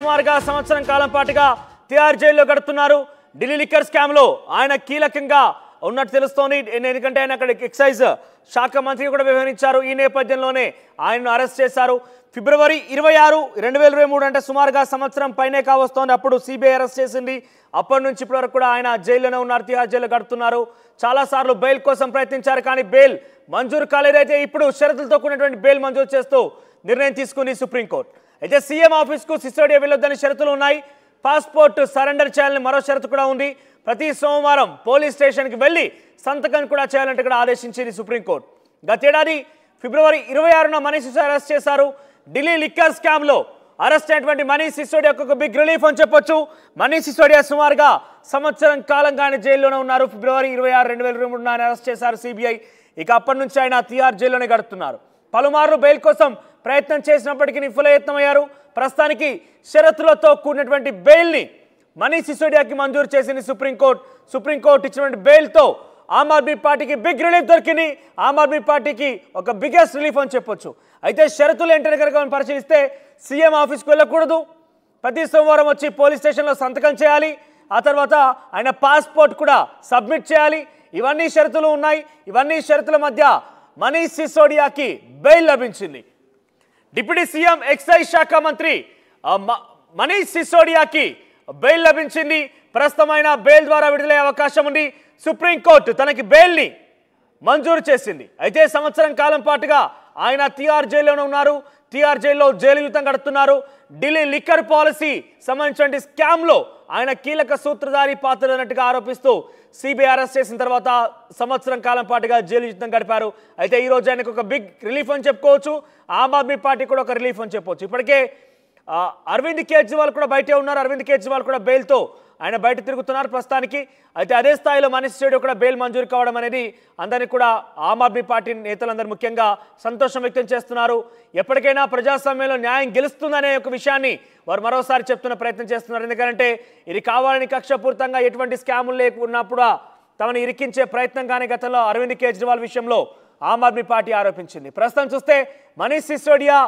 సుమారుగా సంవత్సరం కాలం పాటుగా తిహార్ జైల్లో గడుపుతున్నారు. ఢిల్లీ లిక్కర్ స్కామ్ లో ఆయన కీలకంగా ఉన్నట్టు తెలుస్తోంది. ఎందుకంటే ఆయన అక్కడ ఎక్సైజ్ శాఖ మంత్రి కూడా వ్యవహరించారు. ఈ నేపథ్యంలోనే ఆయనను అరెస్ట్ చేశారు. ఫిబ్రవరి 26, 2023 అంటే సుమారుగా సంవత్సరం పైనే కావస్తోంది. అప్పుడు సిబిఐ అరెస్ట్ చేసింది. అప్పటి నుంచి ఇప్పటి వరకు కూడా ఆయన జైల్లోనే ఉన్నారు, తిహార్ జైల్లో గడుపుతున్నారు. చాలాసార్లు బెయిల్ కోసం ప్రయత్నించారు, కానీ బెయిల్ మంజూరు కాలేదైతే ఇప్పుడు షరతులతో కూడినటువంటి బెయిల్ మంజూరు చేస్తూ నిర్ణయం తీసుకుంది సుప్రీంకోర్టు. అయితే సీఎం ఆఫీస్కు సిసోడియా వెళ్ళొద్దని షరతులు ఉన్నాయి. పాస్పోర్ట్ సరెండర్ చేయాలని మరో షరతు కూడా ఉంది. ప్రతి సోమవారం పోలీస్ స్టేషన్కి వెళ్ళి సంతకం కూడా చేయాలంటే కూడా ఆదేశించింది సుప్రీంకోర్టు. గతేడాది ఫిబ్రవరి 26న మనీష్ సిసోడియా అరెస్ట్ చేశారు. ఢిల్లీ లిక్కర్ స్కామ్ లో అరెస్ట్ అయినటువంటి మనీష్ సిసోడియాకు ఒక బిగ్ రిలీఫ్ అని చెప్పొచ్చు. మనీష్ సిసోడియా సుమారుగా సంవత్సరం కాలంగా ఆయన జైల్లోనే ఉన్నారు. ఫిబ్రవరి 26, 2023 ఆయన అరెస్ట్ చేశారు సిబిఐ. ఇక అప్పటి నుంచి ఆయన తిహార్ జైల్లోనే గడుపుతున్నారు. పలుమార్లు బెయిల్ కోసం ప్రయత్నం చేసినప్పటికీ విఫలయత్నమయ్యారు. ప్రస్తుతానికి షరతులతో కూడినటువంటి బెయిల్ని మనీష్ సిసోడియాకి మంజూరు చేసింది సుప్రీంకోర్టు. సుప్రీంకోర్టు ఇచ్చినటువంటి బెయిల్తో ఆమ్ ఆద్మీ పార్టీకి బిగ్ రిలీఫ్ దొరికింది. ఆమ్ ఆద్మీ పార్టీకి ఒక బిగ్గెస్ట్ రిలీఫ్ అని చెప్పొచ్చు. అయితే షరతులు ఏంటనే కనుక పరిశీలిస్తే సీఎం ఆఫీస్కి వెళ్ళకూడదు, ప్రతి సోమవారం వచ్చి పోలీస్ స్టేషన్లో సంతకం చేయాలి, ఆ తర్వాత ఆయన పాస్పోర్ట్ కూడా సబ్మిట్ చేయాలి. ఇవన్నీ షరతులు ఉన్నాయి. ఇవన్నీ షరతుల మధ్య మనీష్ సిసోడియాకి బెయిల్ లభించింది. డిప్యూటీ సీఎం ఎక్సైజ్ శాఖ మంత్రి మనీష్ సిసోడియాకి బెయిల్ లభించింది. ప్రస్తుతమైన బెయిల్ ద్వారా విడుదలయ్యే అవకాశం ఉంది. సుప్రీంకోర్టు తనకి బెయిల్ని మంజూరు చేసింది. అయితే సంవత్సరం కాలం పాటుగా ఆయన తిహార్ జైల్లోనే ఉన్నారు. తిహార్ జైల్లో జైలు జీవితం గడుపుతున్నారు. ఢిల్లీ లిక్కర్ పాలసీ సంబంధించిన స్కామ్లో ఆయన కీలక సూత్రధారి పాత్ర అన్నట్టుగా ఆరోపిస్తూ సిబిఐ అరెస్ట్ చేసిన తర్వాత సంవత్సరం కాలం పాటుగా జైలు జీవితం గడిపారు. అయితే ఈ రోజు ఆయనకు ఒక బిగ్ రిలీఫ్ అని చెప్పుకోవచ్చు. ఆమ్ ఆద్మీ పార్టీ కూడా ఒక రిలీఫ్ అని చెప్పవచ్చు. ఇప్పటికే అరవింద్ కేజ్రీవాల్ కూడా బయటే ఉన్నారు. అరవింద్ కేజ్రీవాల్ కూడా బెయిల్తో ఆయన బయట తిరుగుతున్నారు ప్రస్తుతానికి. అయితే అదే స్థాయిలో మనీష్ సిసోడియా కూడా బెయిల్ మంజూరు కావడం అనేది అందరినీ కూడా ఆమ్ ఆద్మీ పార్టీ నేతలందరూ ముఖ్యంగా సంతోషం వ్యక్తం చేస్తున్నారు. ఎప్పటికైనా ప్రజాస్వామ్యంలో న్యాయం గెలుస్తుందనే ఒక విషయాన్ని వారు మరోసారి చెప్తున్న ప్రయత్నం చేస్తున్నారు. ఎందుకంటే ఇది కావాలని కక్షపూరితంగా ఎటువంటి స్కాములు లేకున్నప్పుడు తమను ఇరికించే ప్రయత్నంగానే గతంలో అరవింద్ కేజ్రీవాల్ విషయంలో ఆమ్ ఆద్మీ పార్టీ ఆరోపించింది. ప్రస్తుతం చూస్తే మనీష్ సిసోడియా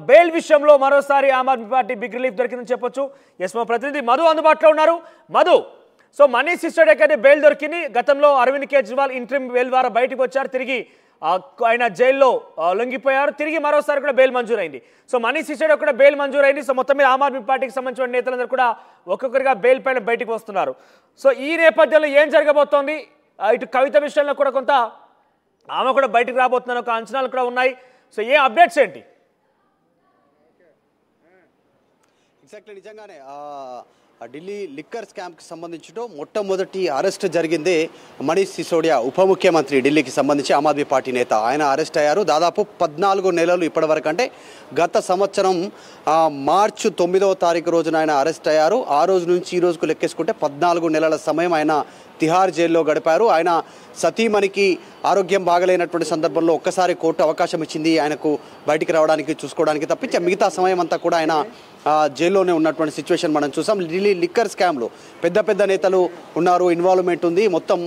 బెయిల్ విషయంలో మరోసారి Aam Aadmi party big relief దొరికిందని చెప్పొచ్చు. ఎస్, మా ప్రతినిధి మధు అందుబాటులో ఉన్నారు. మధు, సో మనీష్ సిసోడియాకి అయితే బెయిల్ దొరికింది. గతంలో అరవింద్ కేజ్రీవాల్ ఇంట్రిమ్ బెయిల్ ద్వారా బయటకు వచ్చారు. తిరిగి ఆయన జైల్లో లొంగిపోయారు. తిరిగి మరోసారి కూడా బెయిల్ మంజూరైంది. సో మనీష్ సిసోడియా కూడా బెయిల్ మంజూరైంది. సో మొత్తం మీద ఆమ్ ఆద్మీ పార్టీకి సంబంధించిన నేతలందరూ కూడా ఒక్కొక్కరిగా బెయిల్ పైన బయటకు వస్తున్నారు. సో ఈ నేపథ్యంలో ఏం జరగబోతోంది? ఇటు కవిత విషయంలో కూడా కొంత ఆమె కూడా బయటకు రాబోతున్న ఒక అంచనాలు కూడా ఉన్నాయి. సో ఏ అప్డేట్స్ ఏంటి? ఎగ్జాక్ట్లీ నిజంగానే ఢిల్లీ లిక్కర్ స్కామ్కి సంబంధించి మొట్టమొదటి అరెస్ట్ జరిగింది మనీష్ సిసోడియా, ఉప ముఖ్యమంత్రి ఢిల్లీకి సంబంధించి ఆమ్ ఆద్మీ పార్టీ నేత. ఆయన అరెస్ట్ అయ్యారు. దాదాపు 14 నెలలు ఇప్పటివరకు, అంటే గత సంవత్సరం మార్చి 9వ తారీఖు రోజున ఆయన అరెస్ట్ అయ్యారు. ఆ రోజు నుంచి ఈ రోజుకు లెక్కేసుకుంటే 14 నెలల సమయం ఆయన తిహార్ జైల్లో గడిపారు. ఆయన సతీమణికి ఆరోగ్యం బాగలేనటువంటి సందర్భంలో ఒక్కసారి కోర్టు అవకాశం ఇచ్చింది ఆయనకు బయటికి రావడానికి, చూసుకోవడానికి. తప్పించే మిగతా సమయం అంతా కూడా ఆయన జైల్లోనే ఉన్నటువంటి సిచ్యువేషన్ మనం చూసాం. ఢిల్లీ లిక్కర్ స్కామ్లో పెద్ద పెద్ద నేతలు ఉన్నారు, ఇన్వాల్వ్మెంట్ ఉంది. మొత్తం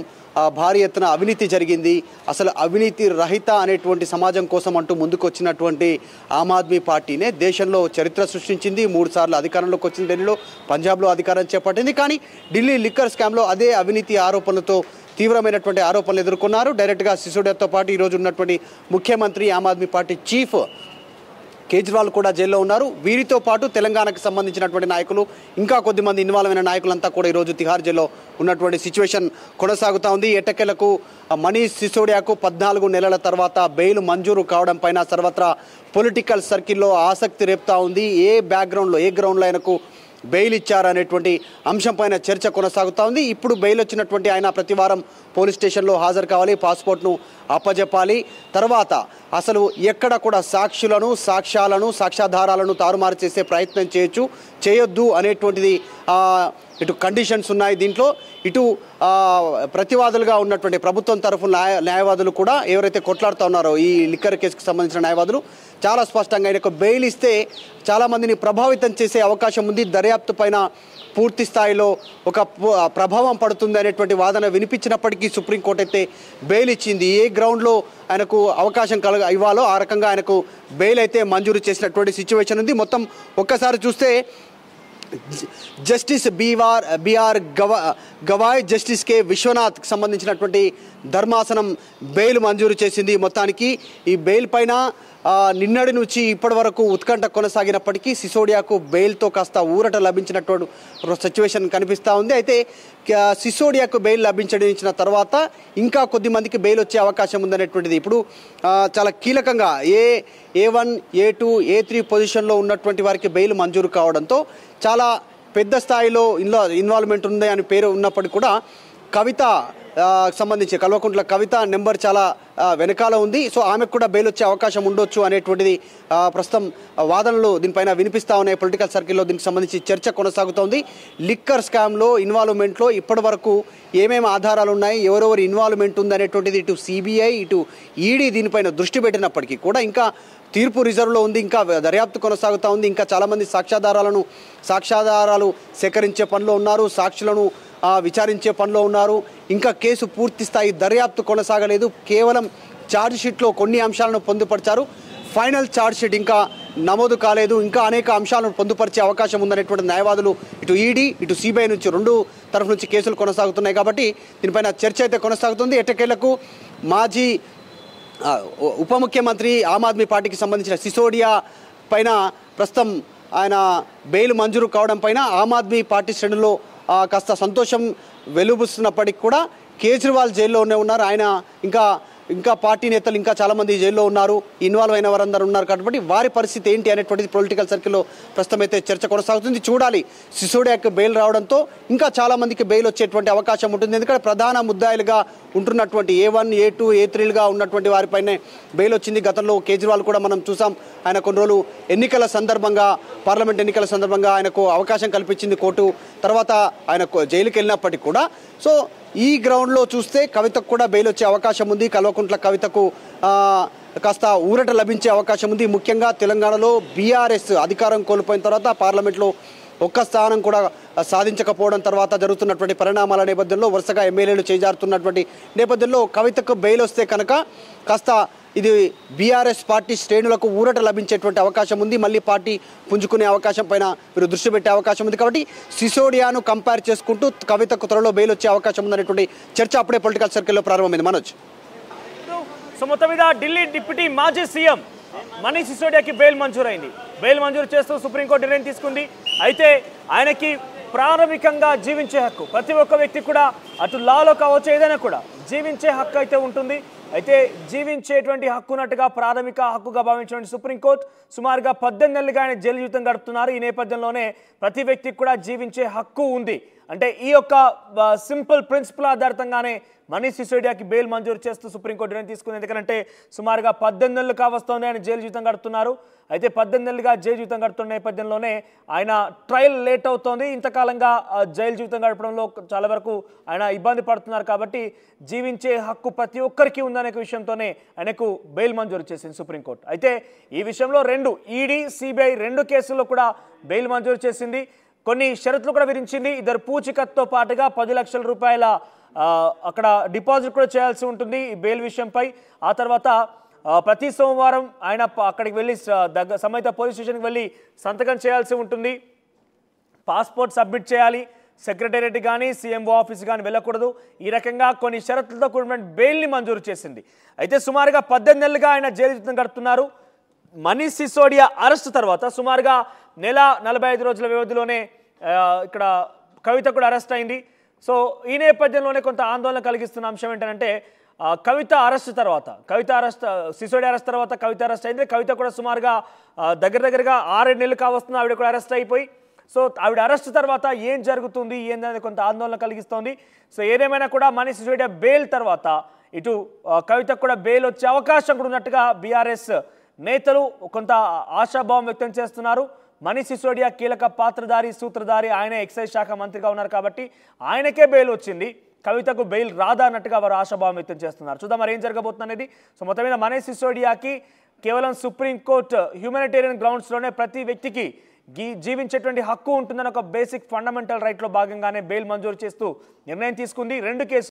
భారీ ఎత్తున అవినీతి జరిగింది. అసలు అవినీతి రహిత అనేటువంటి సమాజం కోసం అంటూ ముందుకు వచ్చినటువంటి ఆమ్ ఆద్మీ పార్టీనే దేశంలో చరిత్ర సృష్టించింది. 3 సార్లు అధికారంలోకి వచ్చింది. ఢిల్లీలో, పంజాబ్లో అధికారం చేపట్టింది. కానీ ఢిల్లీ లిక్కర్ స్కామ్లో అదే అవినీతి ఆరోపణలతో తీవ్రమైనటువంటి ఆరోపణలు ఎదుర్కొన్నారు. డైరెక్ట్గా సిసోడియాతో పాటు ఈరోజు ఉన్నటువంటి ముఖ్యమంత్రి, ఆమ్ ఆద్మీ పార్టీ చీఫ్ కేజ్రీవాల్ కూడా జైల్లో ఉన్నారు. వీరితో పాటు తెలంగాణకు సంబంధించినటువంటి నాయకులు, ఇంకా కొద్దిమంది ఇన్వాల్వ్ అయిన నాయకులంతా కూడా ఈరోజు తిహార్ జైల్లో ఉన్నటువంటి సిచ్యువేషన్ కొనసాగుతూ ఉంది. ఎట్టకేలకు మనీష్ సిసోడియాకు 14 నెలల తర్వాత బెయిల్ మంజూరు కావడం పైన సర్వత్రా పొలిటికల్ సర్కిల్లో ఆసక్తి రేపుతా ఉంది. ఏ బ్యాక్గ్రౌండ్లో, ఏ గ్రౌండ్లో ఆయనకు బెయిల్ ఇచ్చారనేటువంటి అంశం పైన చర్చ కొనసాగుతూ ఉంది. ఇప్పుడు బెయిల్ వచ్చినటువంటి ఆయన ప్రతివారం పోలీస్ స్టేషన్లో హాజరు కావాలి, పాస్పోర్ట్ను అప్పజెప్పాలి. తర్వాత అసలు ఎక్కడ కూడా సాక్షులను, సాక్ష్యాధారాలను తారుమారు చేసే ప్రయత్నం చేయొద్దు అనేటువంటిది ఇటు కండిషన్స్ ఉన్నాయి దీంట్లో. ఇటు ప్రతివాదులుగా ఉన్నటువంటి ప్రభుత్వం తరఫు న్యాయవాదులు కూడా ఎవరైతే కొట్లాడుతూ ఉన్నారో ఈ లిక్కర్ కేసుకు సంబంధించిన న్యాయవాదులు, చాలా స్పష్టంగా ఆయనకు బెయిల్ ఇస్తే చాలామందిని ప్రభావితం చేసే అవకాశం ఉంది, దర్యాప్తు పైన పూర్తి స్థాయిలో ఒక ప్రభావం పడుతుంది అనేటువంటి వాదన వినిపించినప్పటికీ సుప్రీంకోర్టు అయితే బెయిల్ ఇచ్చింది. ఏ గ్రౌండ్లో ఆయనకు అవకాశం ఇవ్వాలో ఆ రకంగా ఆయనకు బెయిల్ అయితే మంజూరు చేసినటువంటి సిచ్యువేషన్ ఉంది. మొత్తం ఒక్కసారి చూస్తే justice BR Gavai, justice K విశ్వనాథ్కి సంబంధించినటువంటి ధర్మాసనం బెయిల్ మంజూరు చేసింది. మొత్తానికి ఈ బెయిల్ పైన నిన్నటి నుంచి ఇప్పటి వరకు ఉత్కంఠ కొనసాగినప్పటికీ సిసోడియాకు బెయిల్తో కాస్త ఊరట లభించినటువంటి సిచ్యువేషన్ కనిపిస్తూ ఉంది. అయితే సిసోడియాకు బెయిల్ లభించిన తర్వాత ఇంకా కొద్ది మందికి బెయిల్ వచ్చే అవకాశం ఉందనేటువంటిది ఇప్పుడు చాలా కీలకంగా A1, A2, A3 పొజిషన్లో ఉన్నటువంటి వారికి బెయిల్ మంజూరు కావడంతో చాలా పెద్ద స్థాయిలో ఇన్వాల్వ్మెంట్ ఉంది అని పేరు ఉన్నప్పటికీ కూడా కవిత సంబంధించి కల్వకుంట్ల కవిత నెంబర్ చాలా వెనకాల ఉంది. సో ఆమెకు కూడా బెయిల్ వచ్చే అవకాశం ఉండొచ్చు అనేటువంటిది ప్రస్తుతం వాదనలు దీనిపైన వినిపిస్తూ ఉన్నాయి. పొలిటికల్ సర్కిల్లో దీనికి సంబంధించి చర్చ కొనసాగుతోంది. లిక్కర్ స్కామ్లో ఇన్వాల్వ్మెంట్లో ఇప్పటి వరకు ఏమేమి ఆధారాలు ఉన్నాయి, ఎవరెవరి ఇన్వాల్వ్మెంట్ ఉంది అనేటువంటిది ఇటు సిబిఐ ఇటు ఈడీ దీనిపైన దృష్టి పెట్టినప్పటికీ కూడా ఇంకా తీర్పు రిజర్వ్లో ఉంది, ఇంకా దర్యాప్తు కొనసాగుతూ ఉంది. ఇంకా చాలామంది సాక్ష్యాధారాలు సేకరించే పనిలో ఉన్నారు, సాక్షులను విచారించే పనిలో ఉన్నారు. ఇంకా కేసు పూర్తి స్థాయి దర్యాప్తు కొనసాగలేదు. కేవలం ఛార్జ్షీట్లో కొన్ని అంశాలను పొందుపరిచారు, ఫైనల్ ఛార్జ్షీట్ ఇంకా నమోదు కాలేదు. ఇంకా అనేక అంశాలను పొందుపరిచే అవకాశం ఉందనేటువంటి న్యాయవాదులు ఇటు ఈడీ ఇటు సిబిఐ నుంచి రెండు తరఫు నుంచి కేసులు కొనసాగుతున్నాయి. కాబట్టి దీనిపైన చర్చ అయితే కొనసాగుతుంది. ఎట్టకేలకు మాజీ ఉప ముఖ్యమంత్రి ఆమ్ ఆద్మీ పార్టీకి సంబంధించిన సిసోడియా పైన ప్రస్తుతం ఆయన బెయిల్ మంజూరు కావడం పైన ఆమ్ ఆద్మీ పార్టీ శ్రేణుల్లో కాస్త సంతోషం వెలుబుస్తున్నప్పటికీ కూడా కేజ్రీవాల్ జైల్లోనే ఉన్నారు. ఆయన ఇంకా పార్టీ నేతలు ఇంకా చాలామంది జైల్లో ఉన్నారు, ఇన్వాల్వ్ అయిన వారందరూ ఉన్నారు. కాబట్టి వారి పరిస్థితి ఏంటి అనేటువంటిది పొలిటికల్ సర్కిల్లో ప్రస్తుతం అయితే చర్చ కొనసాగుతుంది. చూడాలి, సిసోడియాకి బెయిల్ రావడంతో ఇంకా చాలామందికి బెయిల్ వచ్చేటువంటి అవకాశం ఉంటుంది. ఎందుకంటే ప్రధాన ముద్దాయిలుగా ఉంటున్నటువంటి A1, A2, A3లుగా ఉన్నటువంటి వారిపైనే బెయిల్ వచ్చింది. గతంలో కేజ్రీవాల్ కూడా మనం చూసాం, ఆయన కొన్ని రోజులు పార్లమెంట్ ఎన్నికల సందర్భంగా ఆయనకు అవకాశం కల్పించింది కోర్టు. తర్వాత ఆయన జైలుకి వెళ్ళినప్పటికీ కూడా సో ఈ గ్రౌండ్లో చూస్తే కవితకు కూడా బెయిల్ వచ్చే అవకాశం ఉంది. కల్వకుంట్ల కవితకు కాస్త ఊరట లభించే అవకాశం ఉంది. ముఖ్యంగా తెలంగాణలో బీఆర్ఎస్ అధికారం కోల్పోయిన తర్వాత పార్లమెంట్లో ఒక్క స్థానం కూడా సాధించకపోవడం తర్వాత జరుగుతున్నటువంటి పరిణామాల నేపథ్యంలో వరుసగా ఎమ్మెల్యేలు చేజారుతున్నటువంటి నేపథ్యంలో కవితకు బెయిల్ వస్తే కనుక కాస్త ఇది బీఆర్ఎస్ పార్టీ శ్రేణులకు ఊరట లభించేటువంటి అవకాశం ఉంది. మళ్ళీ పార్టీ పుంజుకునే అవకాశం పైన మీరు దృష్టి పెట్టే అవకాశం ఉంది. కాబట్టి సిసోడియాను కంపేర్ చేసుకుంటూ కవితకు త్వరలో బెయిల్ వచ్చే అవకాశం ఉందనేటువంటి చర్చ అప్పుడే పొలిటికల్ సర్కిల్లో ప్రారంభమైంది. మనోజ్, సో మొత్తం మీద ఢిల్లీ డిప్యూటీ మాజీ సీఎం మనీష్ సిసోడియాకి బెయిల్ మంజూరైంది. బెయిల్ మంజూరు చేస్తూ సుప్రీంకోర్టు నిర్ణయం తీసుకుంది. అయితే ఆయనకి ప్రాథమికంగా జీవించే హక్కు, ప్రతి ఒక్క వ్యక్తి కూడా అటు లాలో కావచ్చు ఏదైనా కూడా జీవించే హక్కు అయితే ఉంటుంది. అయితే జీవించేటువంటి హక్కు ఉన్నట్టుగా ప్రాథమిక హక్కుగా భావించినటువంటి సుప్రీంకోర్టు సుమారుగా 18 నెలలుగా ఆయన జైలు జీవితం గడుపుతున్నారు. ఈ నేపథ్యంలోనే ప్రతి వ్యక్తికి కూడా జీవించే హక్కు ఉంది. అంటే ఈ యొక్క సింపుల్ ప్రిన్సిపల్ ఆధారితంగానే మనీష్ సిసోడియాకి బెయిల్ మంజూరు చేస్తూ సుప్రీంకోర్టు నిర్ణయం తీసుకుంది. ఎందుకంటే సుమారుగా 18 నెలలు కావస్తోంది ఆయన జైలు జీవితం గడుపుతున్నారు. అయితే 18 నెలలుగా జైలు జీవితం గడుపుతున్న నేపథ్యంలోనే ఆయన ట్రయల్ లేట్ అవుతోంది. ఇంతకాలంగా జైలు జీవితం గడపడంలో చాలా వరకు ఆయన ఇబ్బంది పడుతున్నారు. కాబట్టి జీవించే హక్కు ప్రతి ఒక్కరికి ఉందనే విషయంతోనే ఆయనకు బెయిల్ మంజూరు చేసింది సుప్రీంకోర్టు. అయితే ఈ విషయంలో ఈడీ సిబిఐ రెండు కేసుల్లో కూడా బెయిల్ మంజూరు చేసింది. కొన్ని షరతులు కూడా విధించింది. ఇద్దరు పూచికత్తుతో పాటుగా 10 లక్షల రూపాయల అక్కడ డిపాజిట్ కూడా చేయాల్సి ఉంటుంది ఈ బెయిల్ విషయంపై. ఆ తర్వాత ప్రతి సోమవారం ఆయన అక్కడికి వెళ్ళి సంబంధిత పోలీస్ స్టేషన్కి వెళ్ళి సంతకం చేయాల్సి ఉంటుంది. పాస్పోర్ట్ సబ్మిట్ చేయాలి. సెక్రటేరియట్ కానీ సీఎంఓ ఆఫీస్ కానీ వెళ్ళకూడదు. ఈ రకంగా కొన్ని షరతులతో కూడిన బెయిల్ని మంజూరు చేసింది. అయితే సుమారుగా 18 నెలలుగా ఆయన జైలు జీవితం గడుపుతున్నారు. మనీష్ సిసోడియా అరెస్ట్ తర్వాత సుమారుగా 145 రోజుల వ్యవధిలోనే ఇక్కడ కవిత కూడా అరెస్ట్ అయింది. సో ఈ నేపథ్యంలోనే కొంత ఆందోళన కలిగిస్తున్న అంశం ఏంటంటే కవిత సిసోడియా అరెస్ట్ తర్వాత కవిత అరెస్ట్ అయింది. కవిత కూడా సుమారుగా దగ్గరగా 6-7 నెలలు కావస్తుంది ఆవిడ కూడా అరెస్ట్ అయిపోయి. సో ఆవిడ అరెస్ట్ తర్వాత ఏం జరుగుతుంది ఏందనేది కొంత ఆందోళన కలిగిస్తోంది. సో ఏదేమైనా కూడా మనీష్ సిసోడియా బెయిల్ తర్వాత ఇటు కవితకు కూడా బెయిల్ వచ్చే అవకాశం కూడా ఉన్నట్టుగా బీఆర్ఎస్ నేతలు కొంత ఆశాభావం వ్యక్తం చేస్తున్నారు. మనీష్ సిసోడియా కీలక సూత్రధారి, ఆయన ఎక్సైజ్ శాఖ మంత్రిగా ఉన్నారు కాబట్టి ఆయనకే బెయిల్ వచ్చింది, కవితకు బెయిల్ రాదా అన్నట్టుగా వారు ఆశాభావం వ్యక్తం చేస్తున్నారు. చూద్దాం మరి ఏం జరగబోతుంది అనేది. సో మొత్తం మీద మనీష్ సిసోడియాకి కేవలం సుప్రీంకోర్టు హ్యూమానిటేరియన్ గ్రౌండ్స్లోనే ప్రతి వ్యక్తికి జీవించేటువంటి హక్కు ఉంటుందని ఒక బేసిక్ ఫండమెంటల్ రైట్లో భాగంగానే బెయిల్ మంజూరు చేస్తూ నిర్ణయం తీసుకుంది. 2 కేసులు